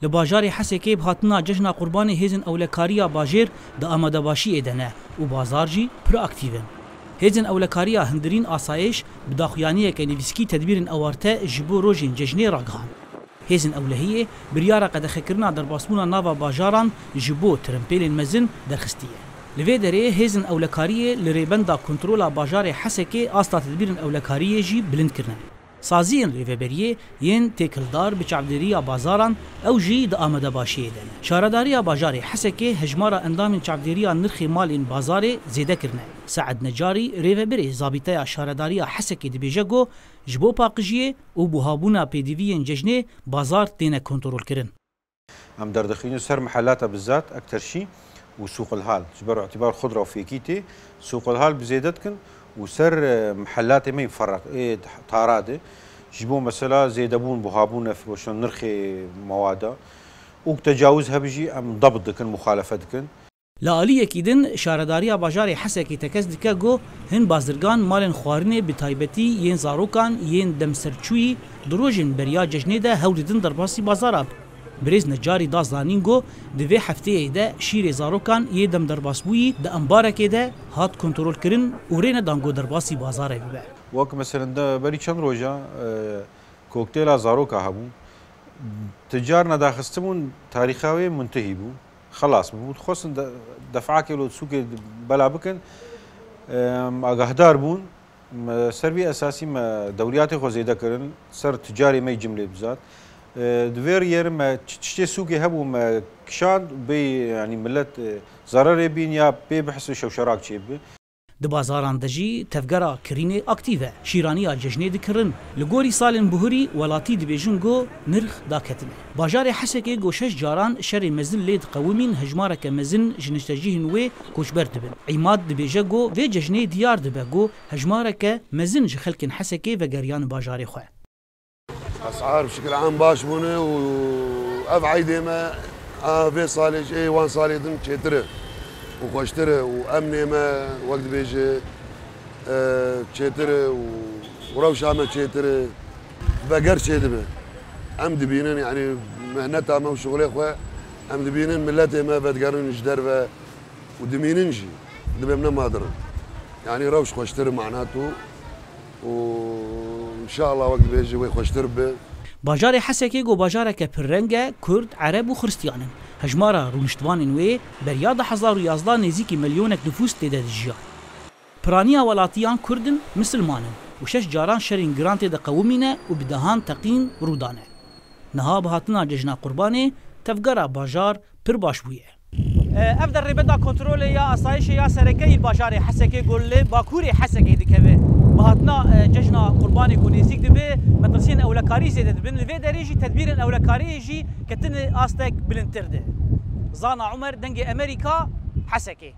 لباجار حسکه بهاتنا جشنا قربان هیزن اولکاریا باجر د آماده باشی ادنه و بازار جی پرواکتیون. هیزن اولکاریا هندرین آسایش بداخویانی که نویسکی تدبیر اوارته جبو روژین جشنی راگهان. هیزن اولهیه بریارا قد خکرنا در باسمونا ناوا باجاران جبو ترمپیل مزن درخستیه. لوی دره هیزن اولکاریه لریبندا کنترولا باجار حسکه آستا تدبیر اولکاریه جی بلند کرنه. سازین ریوبریه ین تکلدار بچعبدریه بازاران او جی د آماده باشی دن. شارداریه باجار حسکه هجمارا اندام چعبدریه نرخی مال این بازار زیده کرنه. سعد نجاری ریوبری ضابطه شارداریه حسکه دبیجه گو جبو پاقجیه و بوهابونا پیدیوین ججنه بازار تینه کنترول کرن. هم دردخینو سر محلات بالذات اکتر شی و سوق الحال جبر اعتبار خضره وفيكيتي سوق الحال بزيدتكن وسر محلات ما يفرق طاراده جيبوا مثلا زيدبون بوهابون فروشون نرخي موادا وتجاوزها بيجي ام ضبطكن مخالفتكن لالیه کیدن شارداری باجار حسکی تکز دکه گو هن بازرگان مالن خوارنه بتایبتی ین زاروکان ین دمسرچوی دروژن بریا ججنه ده هولدن در باسی بازاراب برز نجاری دازدانین گو دوی هفته ایده شیر زاروکان یه دم در باسبویی ده انبارک ایده هات کنترول کرن و رین دانگو در باسی بازاره ببه. وقت مثلا ده بری چند روزا کوکتیل زاروکا هبو تجار نداخستمون تاریخی منتهی بو خلاص بود خصوصا دفعه کلو سوق بلا بکن آگاهدار بون سروی اساسی ما دوریات خوزیده کردن سر تجاری می جمله بذات دویر یر ما چه سوقی هبو ما کشان بی یعنی ملت ضرر بین یا بی بحث شوشراک چی بی د بازاران دجی تفگرا کرینه اکتیوه شیرانی ججنه دکرن لگوری سالن بهوری ولاتی دبیجن گو نرخ داکتنه باجار حسکه گوشش جاران شر مزن لید قومین هجمارک مزن جنشتجیهن و کوچبر دبن عماد دبیجه گو و ججنه دیار دبه گو هجمارک مزن جخلکن حسکه و گریان باجار خو اسعار بشكل عام باش بونه وابعي ديما في صالح اي وان صالح دن تشتري وخشتري وامني ما وقت بيجي تشتري وروشة ما تشتري بقر شيدمه ام دبينن يعني مهنتها ما وشغلي اخويا ام دبينن ملاتي ما بتقارن جدربه ودميننجي دبينا ما ادري يعني روش خشتري معناته وان شاء الله وقت بيجي ويخشتر به باجار حسکی گو باجار که پررنگه کرد عرب و خرستیانن هجمارا رونشتوانن و بریاد 1011 نزیکی میلیونک نفوس تیده دجیا پرانیا ولاتیان کردن مسلمانن و شش جاران شرین گرانت ده قومینه و بدهان تقین رودانه نها بهاتنا ججنا قربانه تفگرا باجار پر باش بویه افضل ربدا کنترول یا اسایش یا سرکی باجار حسکی گل باکور حسکی دکوه بهاتنا ججنا قرباني كونيزيك دبي مدرسين اولكاري زيد دبن الفي دريجي تدبير الاولكاري يجي كتن استك بلنترده زانا عمر دنجي امريكا حسكي